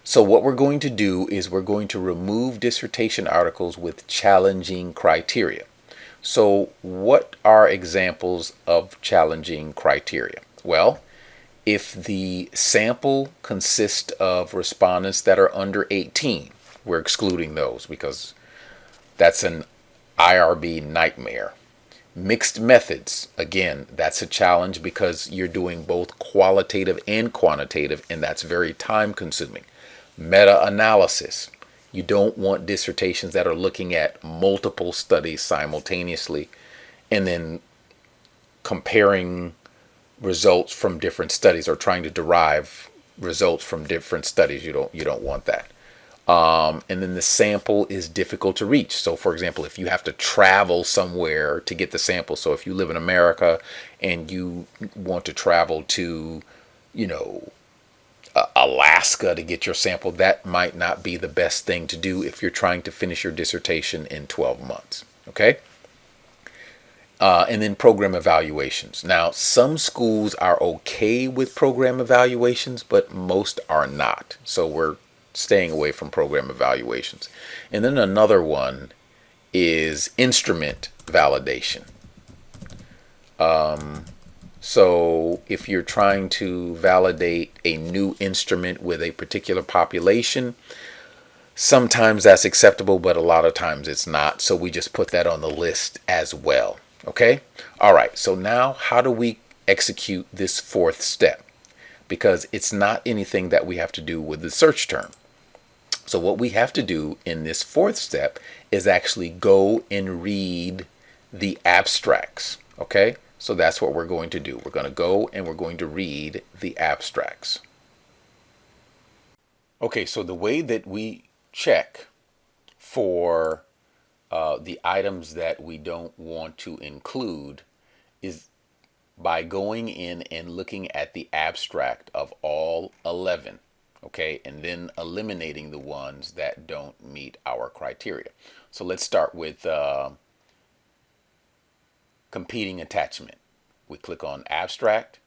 So what we're going to do is we're going to remove dissertation articles with challenging criteria. So what are examples of challenging criteria? Well, if the sample consists of respondents that are under 18, we're excluding those because that's an IRB nightmare. Mixed methods, again, that's a challenge because you're doing both qualitative and quantitative, and that's very time consuming. Meta analysis, you don't want dissertations that are looking at multiple studies simultaneously and then comparing results from different studies or trying to derive results from different studies. You don't want that. And then the sample is difficult to reach. So, for example, if you have to travel somewhere to get the sample, so if you live in America and you want to travel to, you know, Alaska to get your sample, that might not be the best thing to do if you're trying to finish your dissertation in 12 months. Okay? And then program evaluations. Now, some schools are okay with program evaluations, but most are not. So we're staying away from program evaluations. And then another one is instrument validation. So if you're trying to validate a new instrument with a particular population, sometimes that's acceptable, but a lot of times it's not. So we just put that on the list as well. Okay? All right. So now how do we execute this fourth step? Because it's not anything that we have to do with the search term. So what we have to do in this fourth step is actually go and read the abstracts. Okay? So that's what we're going to do. We're going to go and we're going to read the abstracts. Okay, so the way that we check for the items that we don't want to include is by going in and looking at the abstract of all 11, okay, and then eliminating the ones that don't meet our criteria. So let's start with competing attachment. We click on abstract.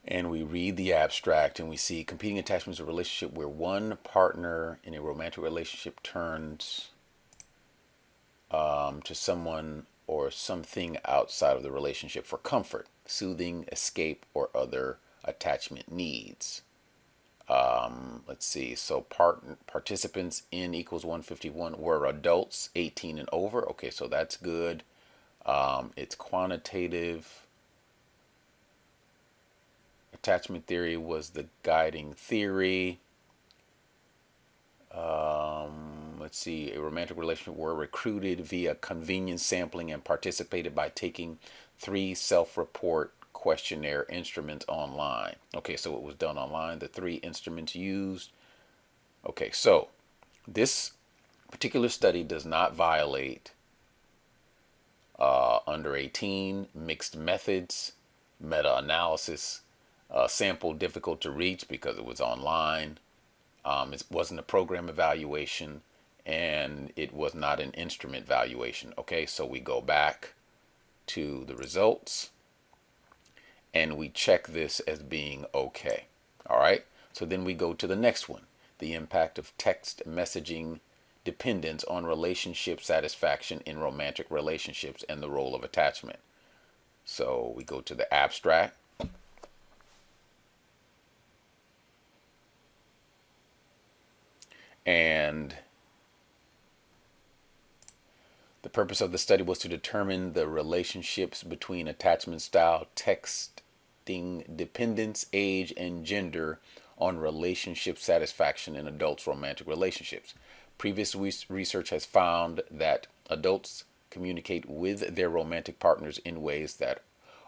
And we read the abstract and we see competing attachments, a relationship where one partner in a romantic relationship turns to someone or something outside of the relationship for comfort, soothing, escape, or other attachment needs. Let's see. So participants in equals 151 were adults 18 and over. Okay, so that's good. It's quantitative. Attachment theory was the guiding theory. Let's see. A romantic relationship were recruited via convenience sampling and participated by taking 3 self-report questionnaire instruments online. Okay, so it was done online. The 3 instruments used. Okay, so this particular study does not violate under 18, mixed methods, meta-analysis, sample difficult to reach because it was online. It wasn't a program evaluation, and it was not an instrument valuation. Okay, so we go back to the results, and we check this as being okay. All right, so then we go to the next one, the impact of text messaging dependence on relationship satisfaction in romantic relationships and the role of attachment. So we go to the abstract. And the purpose of the study was to determine the relationships between attachment style, texting dependence, age, and gender on relationship satisfaction in adults' romantic relationships. Previous research has found that adults communicate with their romantic partners in ways that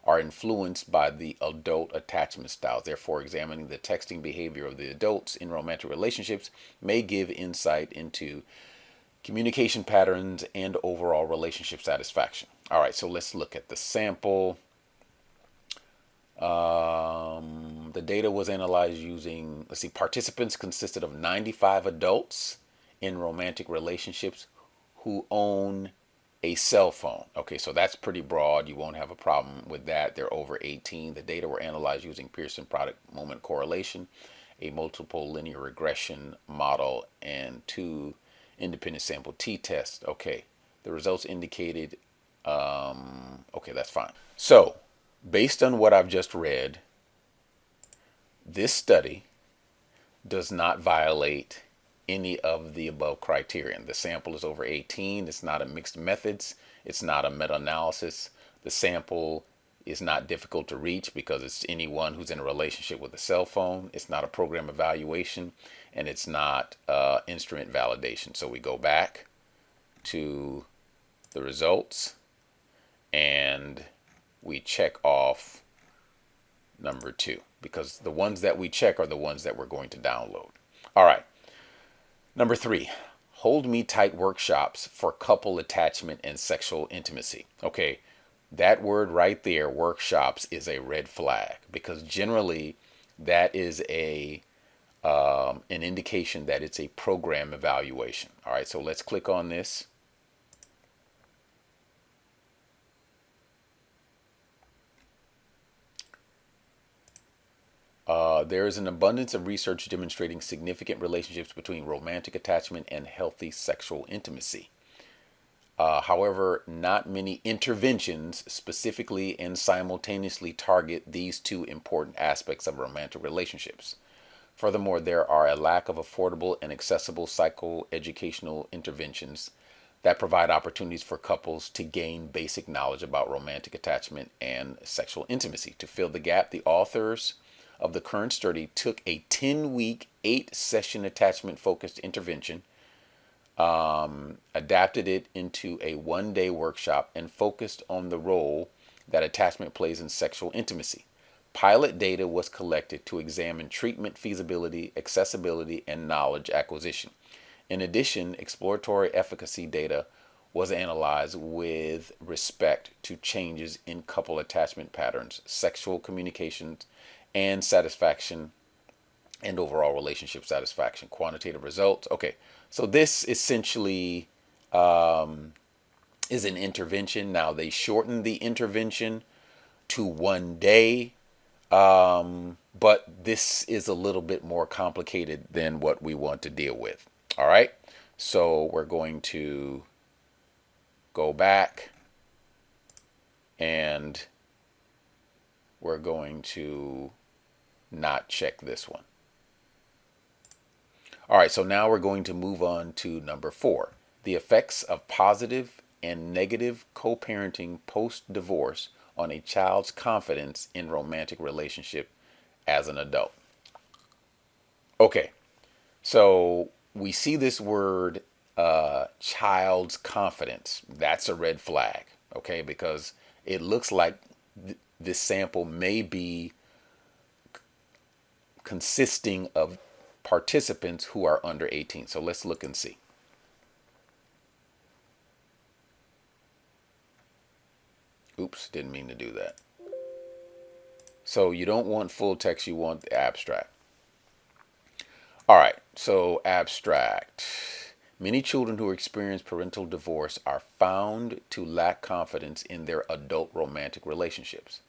are influenced by the adult attachment styles. Therefore, examining the texting behavior of the adults in romantic relationships may give insight into communication patterns and overall relationship satisfaction. All right, so let's look at the sample. The data was analyzed using, let's see, participants consisted of 95 adults in romantic relationships who own a cell phone. Okay, so that's pretty broad. You won't have a problem with that. They're over 18. The data were analyzed using Pearson product moment correlation, a multiple linear regression model, and two independent sample t-tests. Okay, the results indicated, okay, that's fine. So, based on what I've just read, this study does not violate any of the above criterion. The sample is over 18. It's not a mixed methods. It's not a meta-analysis. The sample is not difficult to reach because it's anyone who's in a relationship with a cell phone. It's not a program evaluation, and it's not instrument validation. So we go back to the results and we check off number 2 because the ones that we check are the ones that we're going to download. All right. Number 3, hold me tight workshops for couple attachment and sexual intimacy. Okay, that word right there, workshops, is a red flag because generally that is an indication that it's a program evaluation. All right, so let's click on this. There is an abundance of research demonstrating significant relationships between romantic attachment and healthy sexual intimacy. However, not many interventions specifically and simultaneously target these two important aspects of romantic relationships. Furthermore, there are a lack of affordable and accessible psychoeducational interventions that provide opportunities for couples to gain basic knowledge about romantic attachment and sexual intimacy. To fill the gap, the authors of the current study took a 10-week, 8-session attachment-focused intervention, adapted it into a 1-day workshop, and focused on the role that attachment plays in sexual intimacy. Pilot data was collected to examine treatment feasibility, accessibility, and knowledge acquisition. In addition, exploratory efficacy data was analyzed with respect to changes in couple attachment patterns, sexual communications, and satisfaction, and overall relationship satisfaction. Quantitative results. Okay, so this essentially is an intervention. Now, they shortened the intervention to 1 day, but this is a little bit more complicated than what we want to deal with. All right, so we're going to go back and we're going to not check this one. All right, so now we're going to move on to number 4, the effects of positive and negative co-parenting post-divorce on a child's confidence in romantic relationship as an adult. Okay, so we see this word child's confidence. That's a red flag, okay, because it looks like this sample may be consisting of participants who are under 18. So let's look and see. Oops, didn't mean to do that. So you don't want full text, you want the abstract. All right, so abstract. Many children who experience parental divorce are found to lack confidence in their adult romantic relationships.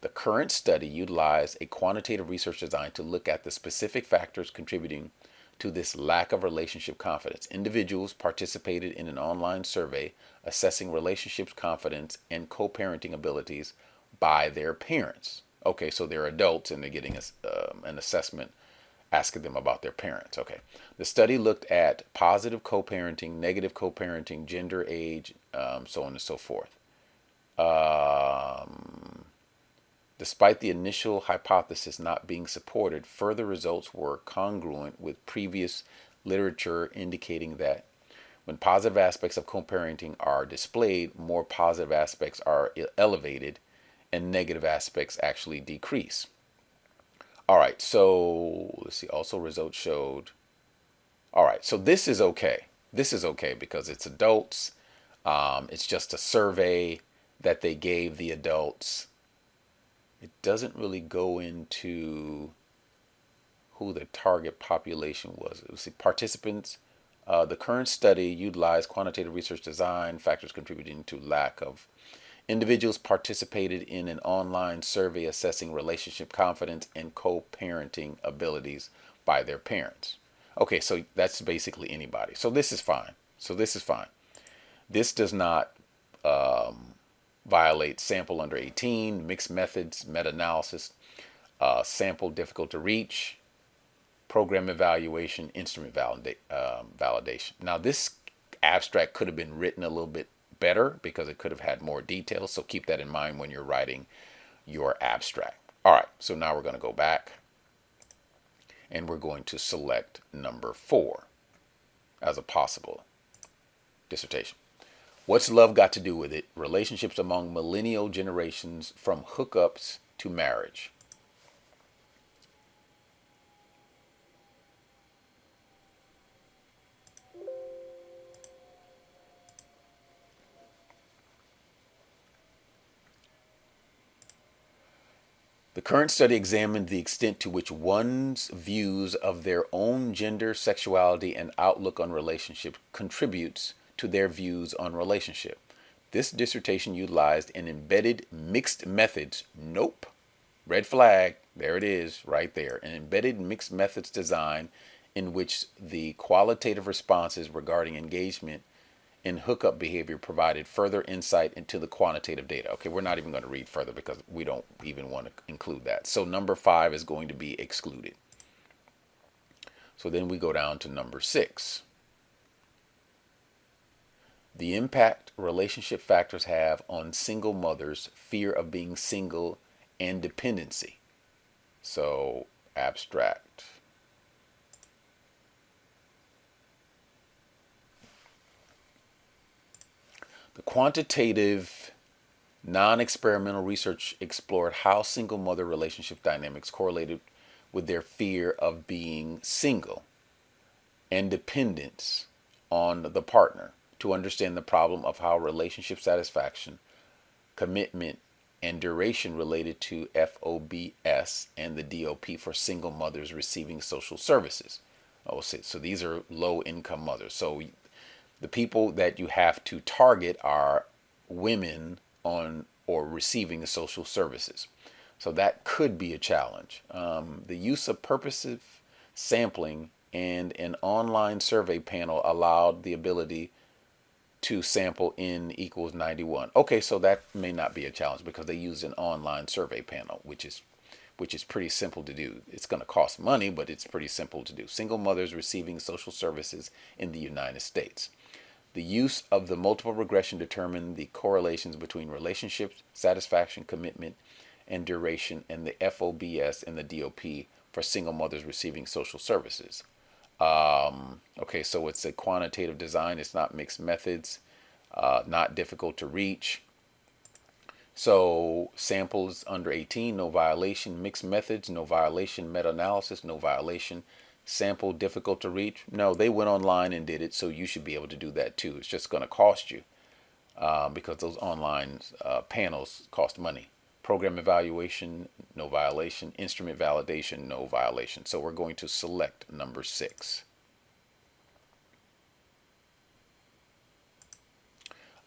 The current study utilized a quantitative research design to look at the specific factors contributing to this lack of relationship confidence. Individuals participated in an online survey assessing relationships confidence and co-parenting abilities by their parents. Okay, so they're adults and they're getting an assessment asking them about their parents. Okay, the study looked at positive co-parenting, negative co-parenting, gender, age, so on and so forth. Despite the initial hypothesis not being supported, further results were congruent with previous literature indicating that when positive aspects of co-parenting are displayed, more positive aspects are elevated and negative aspects actually decrease. All right, so let's see. Also, results showed. All right, so this is okay. This is okay because it's adults. It's just a survey that they gave the adults. It doesn't really go into who the target population was. Let's see, participants The current study utilized quantitative research design, factors contributing to lack of individuals participated in an online survey assessing relationship confidence and co-parenting abilities by their parents. Okay, so that's basically anybody. So this is fine. This does not violate sample under 18, mixed methods, meta-analysis, sample difficult to reach, program evaluation, instrument validation. Now this abstract could have been written a little bit better because it could have had more details. So keep that in mind when you're writing your abstract. All right, so now we're going to go back and we're going to select number 4 as a possible dissertation. What's love got to do with it? Relationships among millennial generations from hookups to marriage. The current study examined the extent to which one's views of their own gender, sexuality, and outlook on relationship contributes to their views on relationship. This dissertation utilized an embedded mixed methods, nope, red flag, there it is, right there, an embedded mixed methods design in which the qualitative responses regarding engagement in hookup behavior provided further insight into the quantitative data. Okay, we're not even going to read further because we don't even want to include that. So number 5 is going to be excluded. So then we go down to number 6. The impact relationship factors have on single mothers' fear of being single and dependency. So abstract. The quantitative non-experimental research explored how single mother relationship dynamics correlated with their fear of being single and dependence on the partner to understand the problem of how relationship satisfaction, commitment, and duration related to FOBS and the DOP for single mothers receiving social services. Oh, so these are low-income mothers. So the people that you have to target are women on or receiving social services. So that could be a challenge. The use of purposive sampling and an online survey panel allowed the ability to sample N equals 91. Okay, so that may not be a challenge because they use an online survey panel, which is pretty simple to do. It's going to cost money, but it's pretty simple to do. Single mothers receiving social services in the United States. The use of the multiple regression determined the correlations between relationships, satisfaction, commitment, and duration, and the FOBS and the DOP for single mothers receiving social services. Okay, so it's a quantitative design. It's not mixed methods, not difficult to reach. So samples under 18, no violation. Mixed methods, no violation. Meta-analysis, no violation. Sample difficult to reach. No, they went online and did it, so you should be able to do that too. It's just going to cost you because those online panels cost money. Program evaluation, no violation. Instrument validation, no violation. So we're going to select number 6.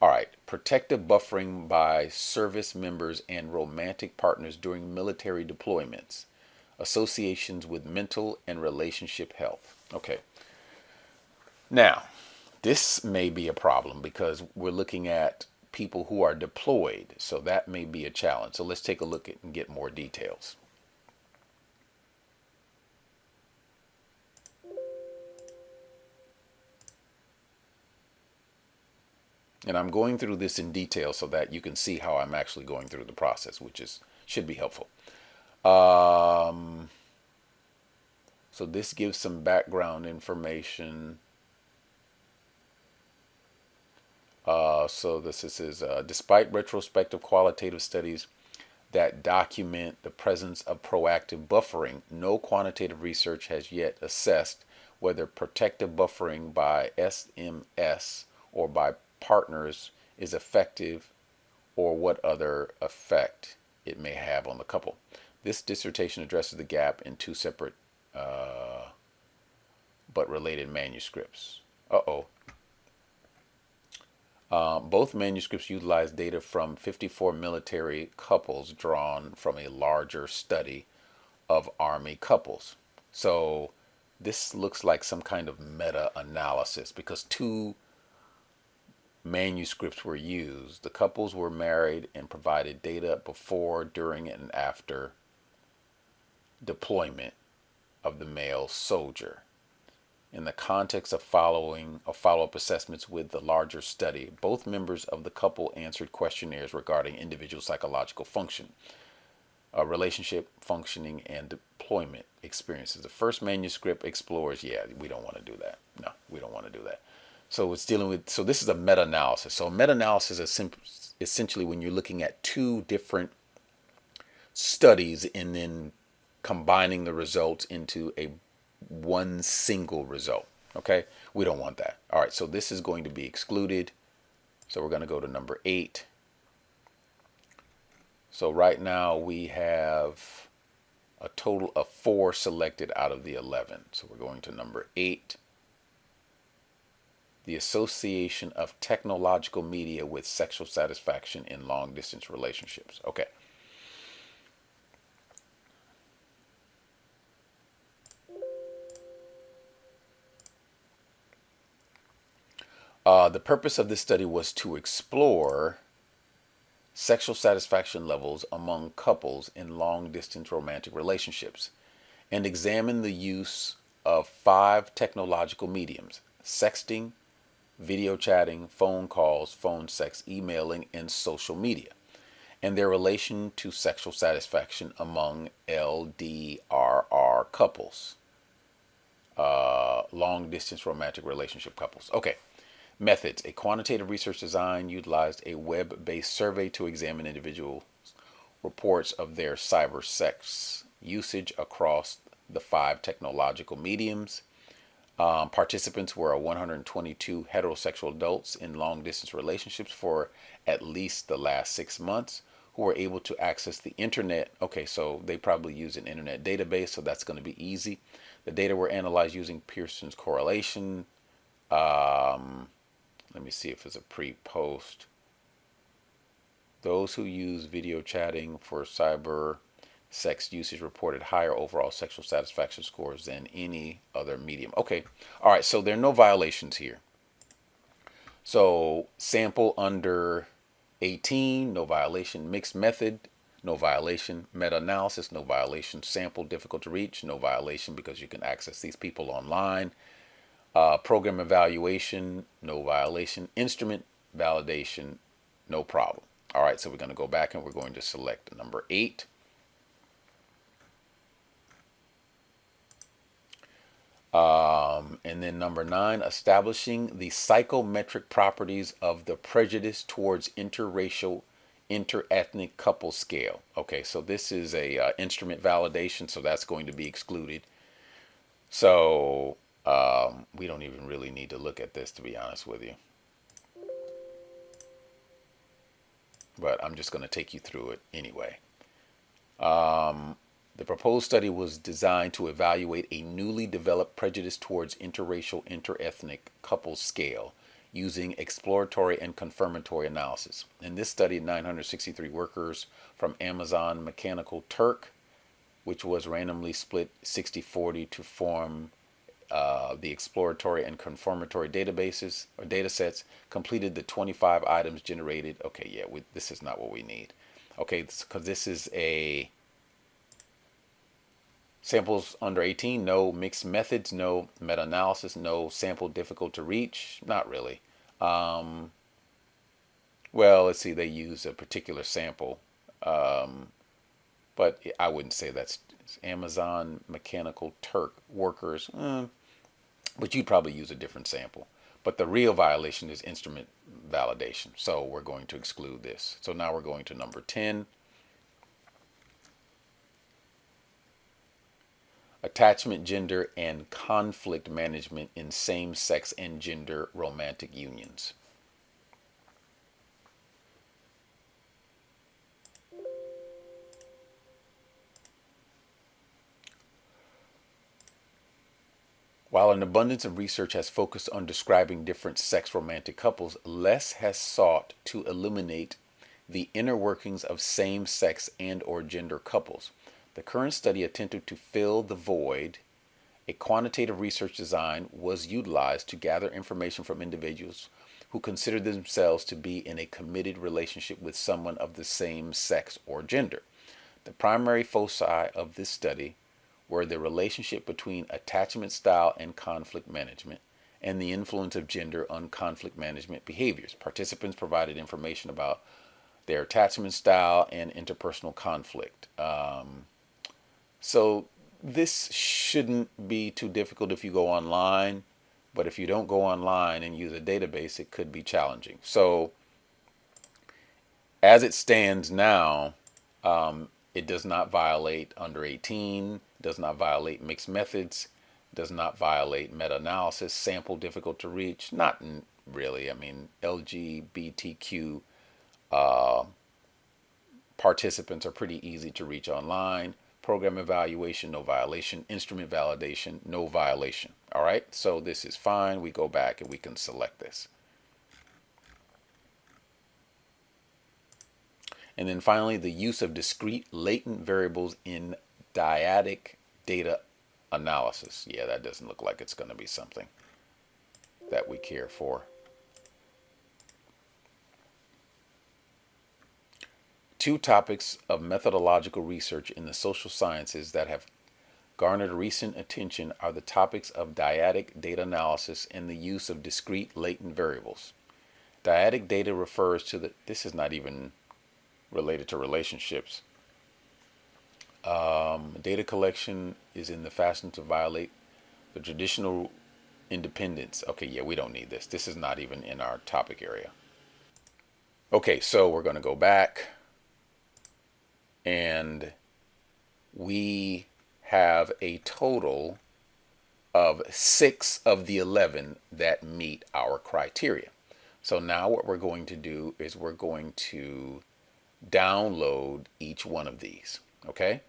All right, protective buffering by service members and romantic partners during military deployments. Associations with mental and relationship health. Okay. Now, this may be a problem because we're looking at people who are deployed, so that may be a challenge. So let's take a look at and get more details. And I'm going through this in detail so that you can see how I'm actually going through the process, which should be helpful. So this gives some background information. So this is despite retrospective qualitative studies that document the presence of proactive buffering, no quantitative research has yet assessed whether protective buffering by SMS or by partners is effective or what other effect it may have on the couple. This dissertation addresses the gap in 2 separate but related manuscripts. Uh-oh. Both manuscripts utilize data from 54 military couples drawn from a larger study of Army couples. So this looks like some kind of meta-analysis because two manuscripts were used. The couples were married and provided data before, during, and after deployment of the male soldier. In the context of follow-up assessments with the larger study, both members of the couple answered questionnaires regarding individual psychological function, relationship functioning, and deployment experiences. The first manuscript explores, yeah, we don't want to do that. No, we don't want to do that. So it's dealing with, so this is a meta-analysis. So meta-analysis is essentially when you're looking at two different studies and then combining the results into a one single result. Okay, we don't want that. All right, so this is going to be excluded. So we're going to go to number 8. So right now we have a total of 4 selected out of the 11. So we're going to number 8. The association of technological media with sexual satisfaction in long distance relationships. Okay. The purpose of this study was to explore sexual satisfaction levels among couples in long distance romantic relationships and examine the use of 5 technological mediums: sexting, video chatting, phone calls, phone sex, emailing, and social media, and their relation to sexual satisfaction among LDRR couples, long distance romantic relationship couples. Okay. Methods. A quantitative research design utilized a web-based survey to examine individual reports of their cyber sex usage across the 5 technological mediums. Participants were 122 heterosexual adults in long-distance relationships for at least the last 6 months who were able to access the internet. Okay, so they probably use an internet database, so that's going to be easy. The data were analyzed using Pearson's correlation. Let me see if it's a pre-post. Those who use video chatting for cyber sex usage reported higher overall sexual satisfaction scores than any other medium. Okay, all right, so there are no violations here. So sample under 18, no violation. Mixed method, no violation. Meta-analysis, no violation. Sample difficult to reach, no violation because you can access these people online. Program evaluation, no violation. Instrument validation, no problem. All right, so we're going to go back and we're going to select number 8. And then number 9, establishing the psychometric properties of the prejudice towards interracial, interethnic couple scale. Okay, so this is a instrument validation, so that's going to be excluded. So we don't even really need to look at this, to be honest with you. But I'm just going to take you through it anyway. The proposed study was designed to evaluate a newly developed prejudice towards interracial, interethnic couple scale using exploratory and confirmatory analysis. In this study, 963 workers from Amazon Mechanical Turk, which was randomly split 60-40 to form the exploratory and confirmatory databases or data sets, completed the 25 items generated. Okay, yeah, this is not what we need. Okay, because this is a samples under 18, no. Mixed methods, no. Meta-analysis, no. Sample difficult to reach, not really. Well, let's see, they use a particular sample, but I wouldn't say that's Amazon Mechanical Turk workers. But you'd probably use a different sample. But the real violation is instrument validation. So we're going to exclude this. So now we're going to number 10. Attachment, gender, and conflict management in same-sex and gender romantic unions. While an abundance of research has focused on describing different sex romantic couples, less has sought to illuminate the inner workings of same-sex and or gender couples. The current study attempted to fill the void. A quantitative research design was utilized to gather information from individuals who considered themselves to be in a committed relationship with someone of the same sex or gender. The primary foci of this study were the relationship between attachment style and conflict management, and the influence of gender on conflict management behaviors. Participants provided information about their attachment style and interpersonal conflict. So this shouldn't be too difficult if you go online, but if you don't go online and use a database, it could be challenging. So as it stands now, it does not violate under 18, does not violate mixed methods, does not violate meta-analysis, sample difficult to reach, not really. I mean, LGBTQ participants are pretty easy to reach online. Program evaluation, no violation. Instrument validation, no violation. All right, so this is fine. We go back and we can select this. And then finally, the use of discrete latent variables in dyadic data analysis. Yeah, that doesn't look like it's going to be something that we care for. Two topics of methodological research in the social sciences that have garnered recent attention are the topics of dyadic data analysis and the use of discrete latent variables. Dyadic data refers to this is not even related to relationships. Data collection is in the fashion to violate the traditional independence. Okay, yeah, we don't need this. This is not even in our topic area. Okay, so we're going to go back, and we have a total of 6 of the 11 that meet our criteria. So now what we're going to do is we're going to download each one of these. Okay,